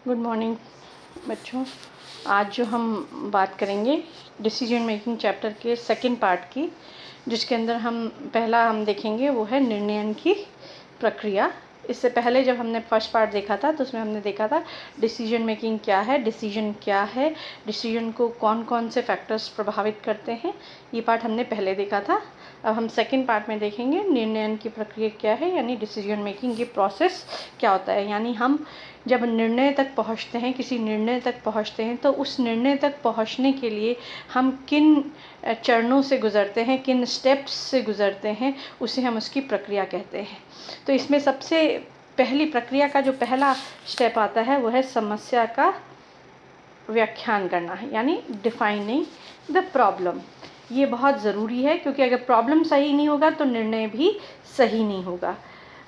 Good morning बच्चों। आज जो हम बात करेंगे डिसीजन मेकिंग चैप्टर के सेकंड पार्ट की, जिसके अंदर हम देखेंगे वो है निर्णयन की प्रक्रिया। इससे पहले जब हमने फर्स्ट पार्ट देखा था तो उसमें हमने देखा था डिसीजन मेकिंग क्या है, डिसीजन क्या है, डिसीजन को कौन कौन से फैक्टर्स प्रभावित करते हैं। ये पार्ट हमने पहले देखा था। अब हम सेकंड पार्ट में देखेंगे निर्णयन की प्रक्रिया क्या है, यानी डिसीजन मेकिंग की प्रोसेस क्या होता है। यानी हम जब निर्णय तक पहुंचते हैं, किसी निर्णय तक पहुंचते हैं, तो उस निर्णय तक पहुंचने के लिए हम किन चरणों से गुज़रते हैं, किन स्टेप्स से गुज़रते हैं, उसे हम उसकी प्रक्रिया कहते हैं। तो इसमें सबसे पहली प्रक्रिया का जो पहला स्टेप आता है वो है समस्या का व्याख्यान करना, यानी डिफाइनिंग द प्रॉब्लम। ये बहुत ज़रूरी है, क्योंकि अगर प्रॉब्लम सही नहीं होगा तो निर्णय भी सही नहीं होगा।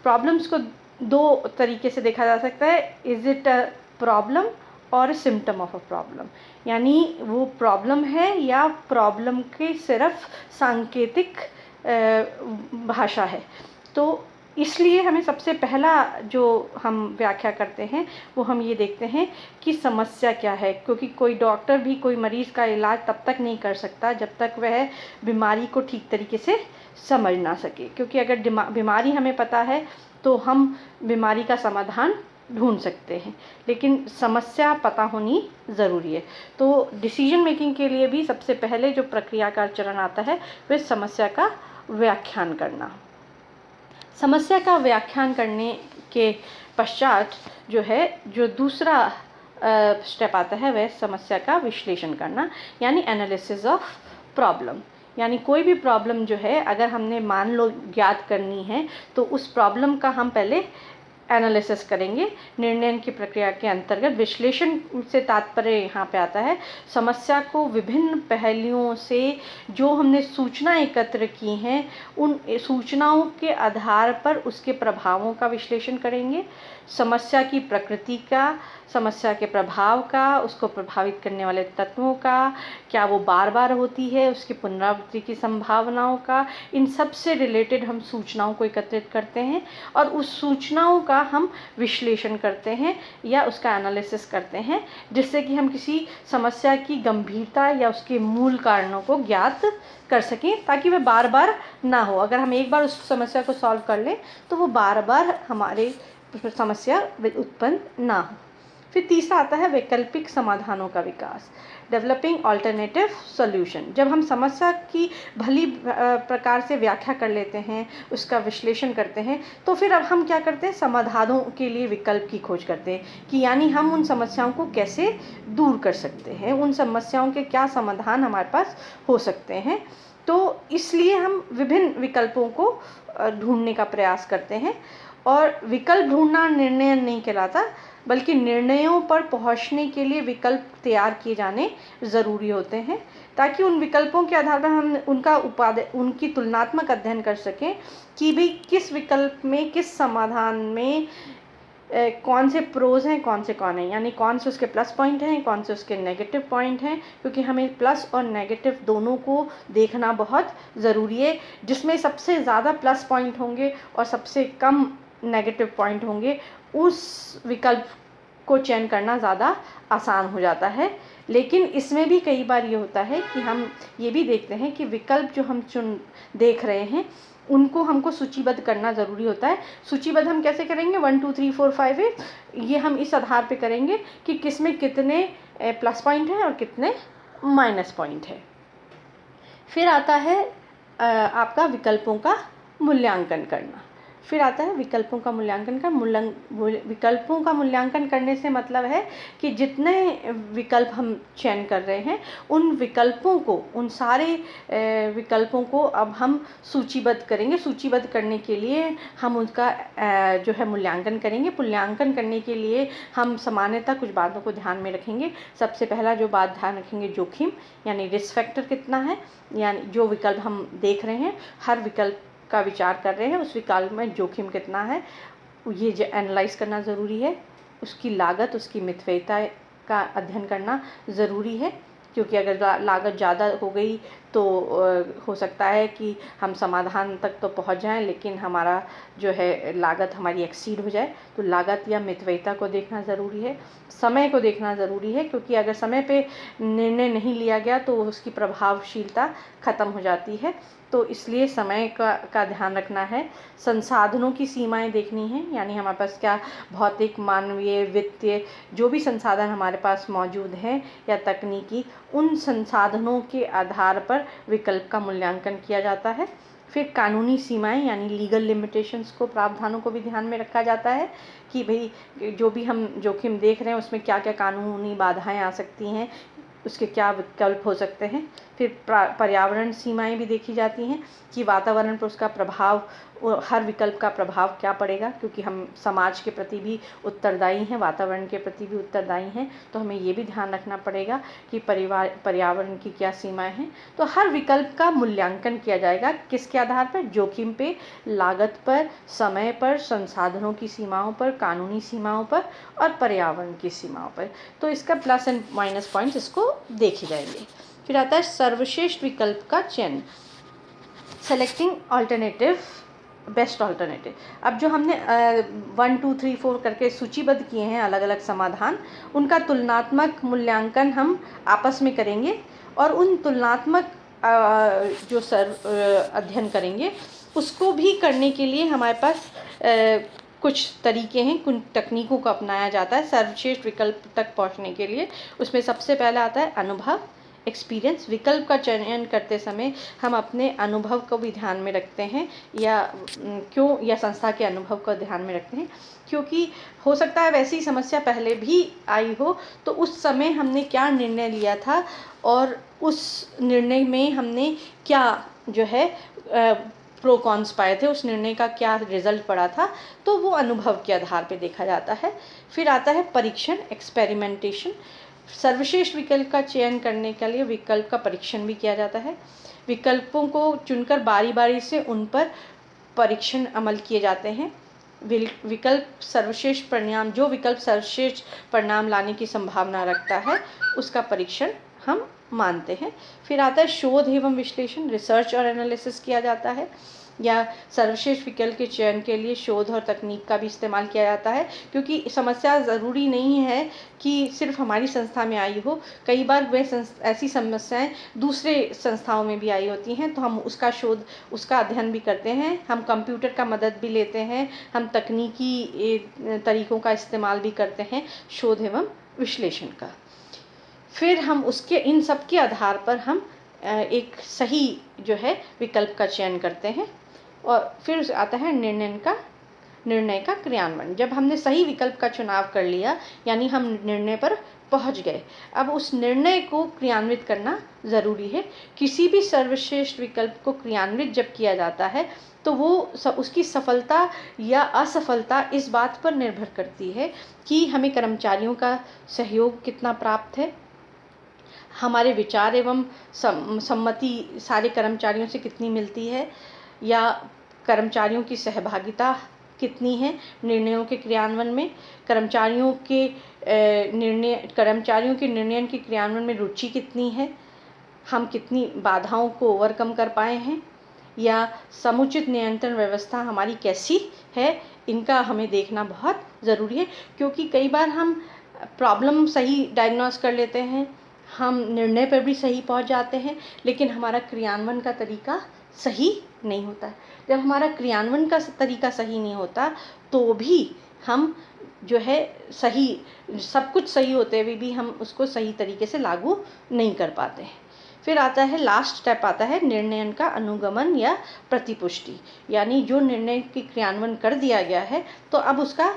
प्रॉब्लम्स को दो तरीके से देखा जा सकता है, इज़ इट अ प्रॉब्लम और सिम्टम ऑफ अ प्रॉब्लम। यानी वो प्रॉब्लम है या प्रॉब्लम की सिर्फ सांकेतिक भाषा है। तो इसलिए हमें सबसे पहला जो हम व्याख्या करते हैं वो हम ये देखते हैं कि समस्या क्या है, क्योंकि कोई डॉक्टर भी कोई मरीज़ का इलाज तब तक नहीं कर सकता जब तक वह बीमारी को ठीक तरीके से समझ ना सके। क्योंकि अगर बीमारी हमें पता है तो हम बीमारी का समाधान ढूंढ सकते हैं, लेकिन समस्या पता होनी ज़रूरी है। तो डिसीजन मेकिंग के लिए भी सबसे पहले जो प्रक्रिया का चरण आता है वह समस्या का व्याख्यान करना। समस्या का व्याख्यान करने के पश्चात जो दूसरा स्टेप आता है वह समस्या का विश्लेषण करना, यानी एनालिसिस ऑफ प्रॉब्लम। यानी कोई भी प्रॉब्लम जो है अगर हमने मान लो ज्ञात करनी है तो उस प्रॉब्लम का हम पहले एनालिसिस करेंगे। निर्णय की प्रक्रिया के अंतर्गत विश्लेषण से तात्पर्य यहाँ पे आता है समस्या को विभिन्न पहलुओं से जो हमने सूचना एकत्र की हैं उन सूचनाओं के आधार पर उसके प्रभावों का विश्लेषण करेंगे। समस्या की प्रकृति का, समस्या के प्रभाव का, उसको प्रभावित करने वाले तत्वों का, क्या वो बार बार होती है, उसकी पुनरावृत्ति की संभावनाओं का, इन सब से रिलेटेड हम सूचनाओं को एकत्रित करते हैं और उस सूचनाओं का हम विश्लेषण करते हैं या उसका एनालिसिस करते हैं, जिससे कि हम किसी समस्या की गंभीरता या उसके मूल कारणों को ज्ञात कर सकें, ताकि वह बार बार ना हो। अगर हम एक बार उस समस्या को सॉल्व कर लें तो वो बार बार हमारे समस्या उत्पन्न ना हो। फिर तीसरा आता है वैकल्पिक समाधानों का विकास, डेवलपिंग ऑल्टरनेटिव सॉल्यूशन। जब हम समस्या की भली प्रकार से व्याख्या कर लेते हैं, उसका विश्लेषण करते हैं, तो फिर अब हम क्या करते हैं, समाधानों के लिए विकल्प की खोज करते हैं कि यानी हम उन समस्याओं को कैसे दूर कर सकते हैं, उन समस्याओं के क्या समाधान हमारे पास हो सकते हैं। तो इसलिए हम विभिन्न विकल्पों को ढूंढने का प्रयास करते हैं। और विकल्प ढूंढना निर्णय नहीं कहलाता, बल्कि निर्णयों पर पहुंचने के लिए विकल्प तैयार किए जाने ज़रूरी होते हैं, ताकि उन विकल्पों के आधार पर हम उनकी तुलनात्मक अध्ययन कर सकें कि भाई किस विकल्प में, किस समाधान में कौन से प्रोज हैं, कौन से कौन हैं, यानी कौन से उसके प्लस पॉइंट हैं, कौन से उसके नेगेटिव पॉइंट हैं। क्योंकि हमें प्लस और नेगेटिव दोनों को देखना बहुत ज़रूरी है। जिसमें सबसे ज़्यादा प्लस पॉइंट होंगे और सबसे कम नेगेटिव पॉइंट होंगे, उस विकल्प को चयन करना ज़्यादा आसान हो जाता है। लेकिन इसमें भी कई बार ये होता है कि हम ये भी देखते हैं कि विकल्प जो हम देख रहे हैं उनको हमको सूचीबद्ध करना ज़रूरी होता है। सूचीबद्ध हम कैसे करेंगे, 1 2 3 4 5 8, ये हम इस आधार पे करेंगे कि किसमें कितने प्लस पॉइंट हैं और कितने माइनस पॉइंट है। फिर आता है आपका विकल्पों का मूल्यांकन करना। फिर आता है विकल्पों का मूल्यांकन विकल्पों का मूल्यांकन करने से मतलब है कि जितने विकल्प हम चयन कर रहे हैं उन विकल्पों को, उन सारे विकल्पों को अब हम सूचीबद्ध करेंगे। सूचीबद्ध करने के लिए हम उनका जो है मूल्यांकन करेंगे। मूल्यांकन करने के लिए हम सामान्यतः कुछ बातों को ध्यान में रखेंगे। सबसे पहला जो बात ध्यान रखेंगे, जोखिम, यानी रिस्क फैक्टर कितना है, यानी जो विकल्प हम देख रहे हैं, हर विकल्प का विचार कर रहे हैं, उस विकल्प में जोखिम कितना है, ये जो एनालाइज करना ज़रूरी है। उसकी लागत, उसकी मितव्ययिता का अध्ययन करना ज़रूरी है, क्योंकि अगर लागत ज़्यादा हो गई तो हो सकता है कि हम समाधान तक तो पहुंच जाएं, लेकिन हमारा जो है लागत हमारी एक्सीड हो जाए। तो लागत या मितव्ययिता को देखना ज़रूरी है, समय को देखना ज़रूरी है, क्योंकि अगर समय पे निर्णय नहीं लिया गया तो उसकी प्रभावशीलता ख़त्म हो जाती है। तो इसलिए समय का ध्यान रखना है। संसाधनों की सीमाएं देखनी है, यानी हमारे पास क्या भौतिक, मानवीय, वित्तीय जो भी संसाधन हमारे पास मौजूद हैं या तकनीकी, उन संसाधनों के आधार पर विकल्प का मूल्यांकन किया जाता है। फिर कानूनी सीमाएं यानी लीगल लिमिटेशंस को, प्रावधानों को भी ध्यान में रखा जाता है कि भाई जो भी हम जोखिम देख रहे हैं उसमें क्या क्या कानूनी बाधाएं आ सकती हैं, उसके क्या विकल्प हो सकते हैं। फिर पर्यावरण सीमाएं भी देखी जाती हैं कि वातावरण पर उसका प्रभाव, हर विकल्प का प्रभाव क्या पड़ेगा, क्योंकि हम समाज के प्रति भी उत्तरदायी हैं, वातावरण के प्रति भी उत्तरदायी हैं। तो हमें ये भी ध्यान रखना पड़ेगा कि पर्यावरण की क्या सीमाएं हैं। तो हर विकल्प का मूल्यांकन किया जाएगा किसके आधार पर? जोखिम पे, लागत पर, समय पर, संसाधनों की सीमाओं पर, कानूनी सीमाओं पर और पर्यावरण की सीमाओं पर। तो इसका प्लस एंड माइनस पॉइंट्स इसको देखे जाएंगे। फिर आता है सर्वश्रेष्ठ विकल्प का चयन, सेलेक्टिंग ऑल्टरनेटिव, बेस्ट ऑल्टरनेटिव। अब जो हमने 1 2 3 4 करके सूचीबद्ध किए हैं अलग अलग समाधान, उनका तुलनात्मक मूल्यांकन हम आपस में करेंगे और उन तुलनात्मक जो अध्ययन करेंगे उसको भी करने के लिए हमारे पास कुछ तरीके हैं, कुछ तकनीकों को अपनाया जाता है सर्वश्रेष्ठ विकल्प तक पहुंचने के लिए। उसमें सबसे पहला आता है अनुभव, एक्सपीरियंस। विकल्प का चयन करते समय हम अपने अनुभव को भी ध्यान में रखते हैं, या संस्था के अनुभव को ध्यान में रखते हैं, क्योंकि हो सकता है वैसी समस्या पहले भी आई हो, तो उस समय हमने क्या निर्णय लिया था और उस निर्णय में हमने क्या जो है प्रो कॉन्स पाए थे, उस निर्णय का क्या रिजल्ट पड़ा था, तो वो अनुभव के आधार पर देखा जाता है। फिर आता है परीक्षण, एक्सपेरिमेंटेशन। सर्वश्रेष्ठ विकल्प का चयन करने के लिए विकल्प का परीक्षण भी किया जाता है। विकल्पों को चुनकर बारी बारी से उन पर परीक्षण अमल किए जाते हैं। विकल्प सर्वश्रेष्ठ परिणाम, जो विकल्प सर्वश्रेष्ठ परिणाम लाने की संभावना रखता है उसका परीक्षण हम मानते हैं। फिर आता है शोध एवं विश्लेषण, रिसर्च और एनालिसिस किया जाता है, या सर्वश्रेष्ठ विकल्प के चयन के लिए शोध और तकनीक का भी इस्तेमाल किया जाता है, क्योंकि समस्या ज़रूरी नहीं है कि सिर्फ हमारी संस्था में आई हो, कई बार वे ऐसी समस्याएं दूसरे संस्थाओं में भी आई होती हैं, तो हम उसका शोध, उसका अध्ययन भी करते हैं। हम कंप्यूटर का मदद भी लेते हैं, हम तकनीकी तरीक़ों का इस्तेमाल भी करते हैं शोध एवं विश्लेषण का। फिर हम उसके इन सब के आधार पर हम एक सही जो है विकल्प का चयन करते हैं। और फिर आता है निर्णय का क्रियान्वयन। जब हमने सही विकल्प का चुनाव कर लिया, यानी हम निर्णय पर पहुंच गए, अब उस निर्णय को क्रियान्वित करना ज़रूरी है। किसी भी सर्वश्रेष्ठ विकल्प को क्रियान्वित जब किया जाता है तो वो उसकी सफलता या असफलता इस बात पर निर्भर करती है कि हमें कर्मचारियों का सहयोग कितना प्राप्त है, हमारे विचार एवं सम्मति सारे कर्मचारियों से कितनी मिलती है, या कर्मचारियों की सहभागिता कितनी है निर्णयों के क्रियान्वयन में, कर्मचारियों के निर्णय के क्रियान्वयन में रुचि कितनी है, हम कितनी बाधाओं को ओवरकम कर पाए हैं, या समुचित नियंत्रण व्यवस्था हमारी कैसी है, इनका हमें देखना बहुत ज़रूरी है। क्योंकि कई बार हम प्रॉब्लम सही डायग्नोस कर लेते हैं, हम निर्णय पर भी सही पहुंच जाते हैं, लेकिन हमारा क्रियान्वयन का तरीका सही नहीं होता है। जब हमारा क्रियान्वयन का तरीका सही नहीं होता तो भी हम जो है सही, सब कुछ सही होते हुए भी हम उसको सही तरीके से लागू नहीं कर पाते हैं। फिर आता है लास्ट स्टेप, आता है निर्णय का अनुगमन या प्रतिपुष्टि, यानी जो निर्णय की क्रियान्वयन कर दिया गया है तो अब उसका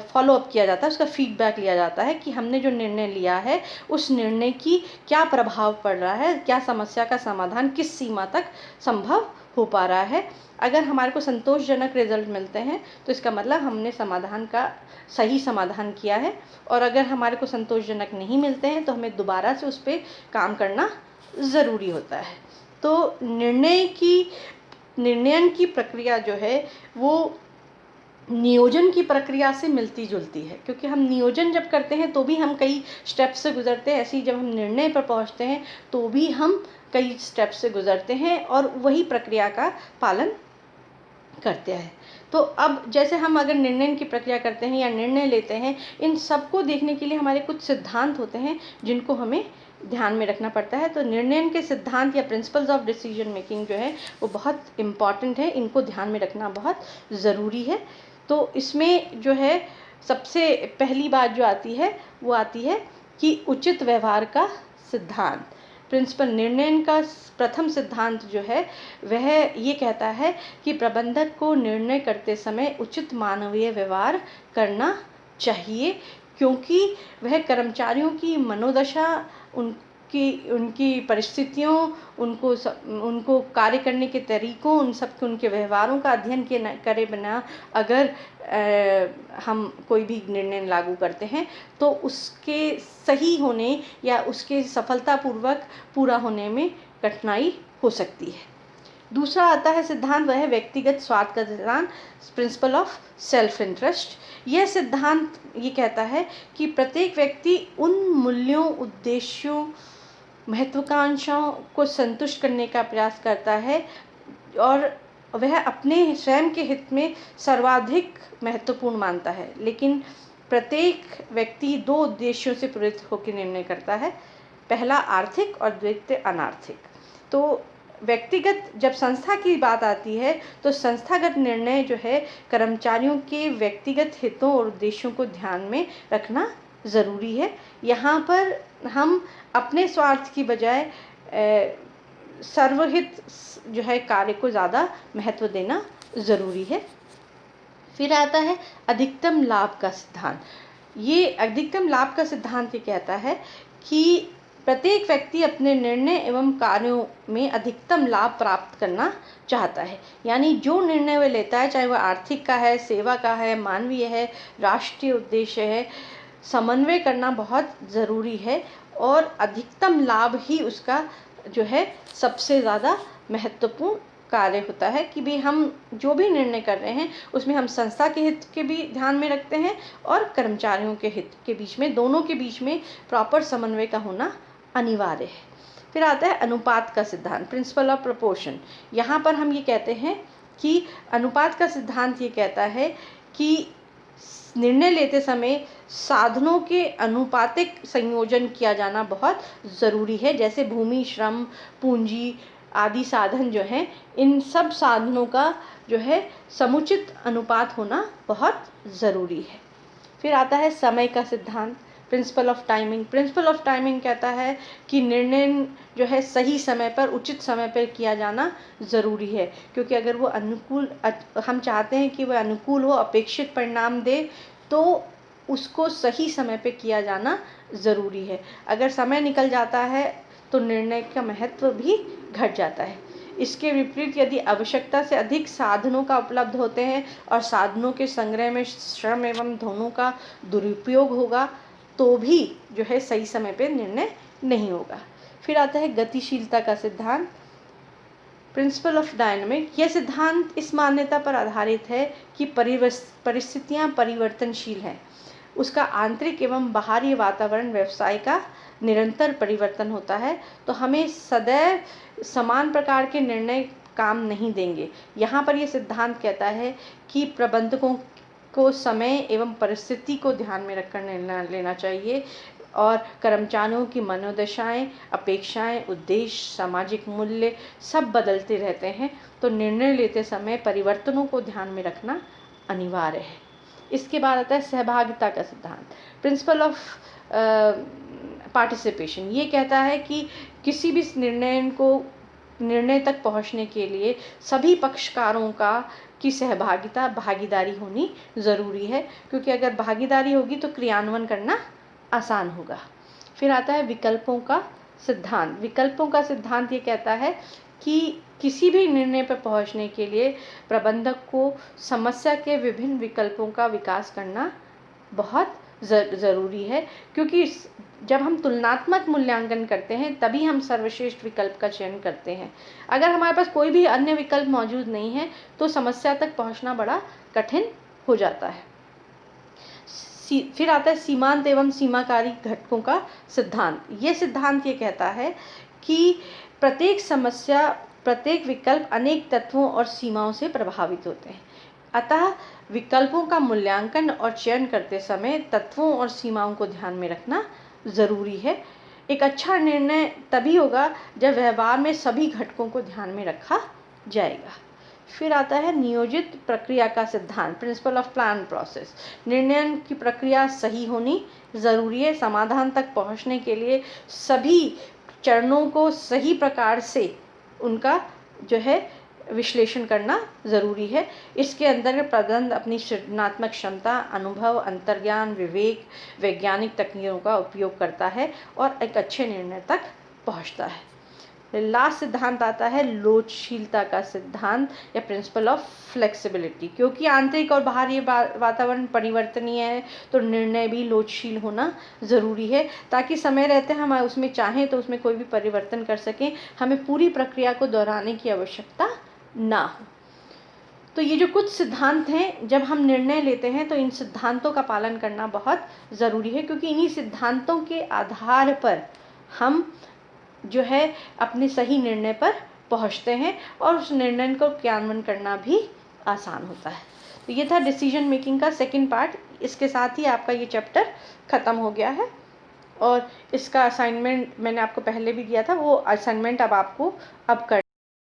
फॉलो अप किया जाता है, उसका फीडबैक लिया जाता है कि हमने जो निर्णय लिया है उस निर्णय की क्या प्रभाव पड़ रहा है, क्या समस्या का समाधान किस सीमा तक संभव हो पा रहा है। अगर हमारे को संतोषजनक रिजल्ट मिलते हैं तो इसका मतलब हमने समाधान का सही समाधान किया है, और अगर हमारे को संतोषजनक नहीं मिलते हैं तो हमें दोबारा से उस पर काम करना ज़रूरी होता है। तो निर्णयन की प्रक्रिया जो है वो नियोजन की प्रक्रिया से मिलती जुलती है, क्योंकि हम नियोजन जब करते हैं तो भी हम कई स्टेप्स से गुजरते हैं, ऐसे ही जब हम निर्णय पर पहुंचते हैं तो भी हम कई स्टेप से गुजरते हैं और वही प्रक्रिया का पालन करते हैं। तो अब जैसे हम अगर निर्णय की प्रक्रिया करते हैं या निर्णय लेते हैं, इन सबको देखने के लिए हमारे कुछ सिद्धांत होते हैं जिनको हमें ध्यान में रखना पड़ता है। तो निर्णय के सिद्धांत या प्रिंसिपल्स ऑफ डिसीजन मेकिंग जो है वो बहुत इम्पॉर्टेंट है, इनको ध्यान में रखना बहुत ज़रूरी है। तो इसमें जो है सबसे पहली बात जो आती है वो आती है कि उचित व्यवहार का सिद्धांत। प्रिंसिपल निर्णय का प्रथम सिद्धांत जो है वह ये कहता है कि प्रबंधक को निर्णय करते समय उचित मानवीय व्यवहार करना चाहिए, क्योंकि वह कर्मचारियों की मनोदशा, उनकी परिस्थितियों, उनको कार्य करने के तरीकों, उन सब के उनके व्यवहारों का अध्ययन करे बिना अगर हम कोई भी निर्णय लागू करते हैं तो उसके सही होने या उसके सफलतापूर्वक पूरा होने में कठिनाई हो सकती है। दूसरा आता है सिद्धांत, वह है व्यक्तिगत स्वार्थ का सिद्धांत, प्रिंसिपल ऑफ सेल्फ इंटरेस्ट। यह सिद्धांत ये कहता है कि प्रत्येक व्यक्ति उन मूल्यों, उद्देश्यों, महत्वाकांक्षाओं को संतुष्ट करने का प्रयास करता है और वह अपने स्वयं के हित में सर्वाधिक महत्वपूर्ण मानता है, लेकिन प्रत्येक व्यक्ति दो उद्देश्यों से प्रेरित होकर निर्णय करता है, पहला आर्थिक और द्वितीय अनार्थिक। तो व्यक्तिगत, जब संस्था की बात आती है तो संस्थागत निर्णय जो है कर्मचारियों के व्यक्तिगत हितों और उद्देश्यों को ध्यान में रखना ज़रूरी है। यहाँ पर हम अपने स्वार्थ की बजाय सर्वहित जो है कार्य को ज़्यादा महत्व देना ज़रूरी है। फिर आता है अधिकतम लाभ का सिद्धांत। ये अधिकतम लाभ का सिद्धांत ये कहता है कि प्रत्येक व्यक्ति अपने निर्णय एवं कार्यों में अधिकतम लाभ प्राप्त करना चाहता है। यानी जो निर्णय वह लेता है, चाहे वह आर्थिक का है, सेवा का है, मानवीय है, राष्ट्रीय उद्देश्य है, समन्वय करना बहुत ज़रूरी है और अधिकतम लाभ ही उसका जो है सबसे ज़्यादा महत्वपूर्ण कार्य होता है कि भाई हम जो भी निर्णय कर रहे हैं उसमें हम संस्था के हित के भी ध्यान में रखते हैं और कर्मचारियों के हित के बीच में, दोनों के बीच में प्रॉपर समन्वय का होना अनिवार्य है। फिर आता है अनुपात का सिद्धांत, प्रिंसिपल ऑफ प्रोपोर्शन। यहाँ पर हम ये कहते हैं कि अनुपात का सिद्धांत ये कहता है कि निर्णय लेते समय साधनों के अनुपातिक संयोजन किया जाना बहुत ज़रूरी है। जैसे भूमि, श्रम, पूंजी आदि साधन जो हैं, इन सब साधनों का जो है समुचित अनुपात होना बहुत ज़रूरी है। फिर आता है समय का सिद्धांत, principle of timing. Principle of timing कहता है कि निर्णय जो है सही समय पर, उचित समय पर किया जाना ज़रूरी है, क्योंकि अगर वो अनुकूल, हम चाहते हैं कि वह अनुकूल हो, अपेक्षित परिणाम दे, तो उसको सही समय पे किया जाना ज़रूरी है। अगर समय निकल जाता है तो निर्णय का महत्व भी घट जाता है। इसके विपरीत यदि आवश्यकता से अधिक साधनों का उपलब्ध होते हैं और साधनों के संग्रह में श्रम एवं धनों का दुरुपयोग होगा तो भी जो है सही समय पे निर्णय नहीं होगा। फिर आता है गतिशीलता का सिद्धांत, प्रिंसिपल ऑफ डायनामिक। यह सिद्धांत इस मान्यता पर आधारित है कि परिस्थितियाँ परिवर्तनशील हैं, उसका आंतरिक एवं बाहरी वातावरण, व्यवसाय का निरंतर परिवर्तन होता है, तो हमें सदैव समान प्रकार के निर्णय काम नहीं देंगे। यहाँ पर यह सिद्धांत कहता है कि प्रबंधकों को समय एवं परिस्थिति को ध्यान में रखकर निर्णय लेना चाहिए और कर्मचारियों की मनोदशाएं, अपेक्षाएं, उद्देश्य, सामाजिक मूल्य सब बदलते रहते हैं, तो निर्णय लेते समय परिवर्तनों को ध्यान में रखना अनिवार्य है। इसके बाद आता है सहभागिता का सिद्धांत, प्रिंसिपल ऑफ पार्टिसिपेशन। ये कहता है कि किसी भी निर्णय तक पहुंचने के लिए सभी पक्षकारों की सहभागिता, भागीदारी होनी ज़रूरी है, क्योंकि अगर भागीदारी होगी तो क्रियान्वयन करना आसान होगा। फिर आता है विकल्पों का सिद्धांत। विकल्पों का सिद्धांत ये कहता है कि किसी भी निर्णय पर पहुंचने के लिए प्रबंधक को समस्या के विभिन्न विकल्पों का विकास करना बहुत ज़रूरी है, क्योंकि जब हम तुलनात्मक मूल्यांकन करते हैं तभी हम सर्वश्रेष्ठ विकल्प का चयन करते हैं। अगर हमारे पास कोई भी अन्य विकल्प मौजूद नहीं है तो समस्या तक पहुंचना बड़ा कठिन हो जाता है। फिर आता है सीमांत एवं सीमाकारी घटकों का सिद्धांत। ये सिद्धांत ये कहता है कि प्रत्येक समस्या, प्रत्येक विकल्प अनेक तत्वों और सीमाओं से प्रभावित होते हैं। अतः विकल्पों का मूल्यांकन और चयन करते समय तत्वों और सीमाओं को ध्यान में रखना ज़रूरी है। एक अच्छा निर्णय तभी होगा जब व्यवहार में सभी घटकों को ध्यान में रखा जाएगा। फिर आता है नियोजित प्रक्रिया का सिद्धांत, प्रिंसिपल ऑफ प्लान प्रोसेस। निर्णय की प्रक्रिया सही होनी ज़रूरी है। समाधान तक पहुंचने के लिए सभी चरणों को सही प्रकार से उनका जो है विश्लेषण करना ज़रूरी है। इसके अंतर्गत प्रबंधक अपनी सृजनात्मक क्षमता, अनुभव, अंतर्ज्ञान, विवेक, वैज्ञानिक तकनीकों का उपयोग करता है और एक अच्छे निर्णय तक पहुंचता है। लास्ट सिद्धांत आता है लोचशीलता का सिद्धांत या प्रिंसिपल ऑफ फ्लेक्सिबिलिटी। क्योंकि आंतरिक और बाहरी वातावरण परिवर्तनीय है तो निर्णय भी लोचशील होना ज़रूरी है, ताकि समय रहते हम उसमें चाहें तो उसमें कोई भी परिवर्तन कर सकें, हमें पूरी प्रक्रिया को दोहराने की आवश्यकता ना हो। तो ये जो कुछ सिद्धांत हैं, जब हम निर्णय लेते हैं तो इन सिद्धांतों का पालन करना बहुत ज़रूरी है, क्योंकि इन्हीं सिद्धांतों के आधार पर हम जो है अपने सही निर्णय पर पहुंचते हैं और उस निर्णय को क्रियान्वयन करना भी आसान होता है। तो ये था डिसीजन मेकिंग का सेकंड पार्ट। इसके साथ ही आपका ये चैप्टर ख़त्म हो गया है और इसका असाइनमेंट मैंने आपको पहले भी दिया था, वो असाइनमेंट अब आपको अब कर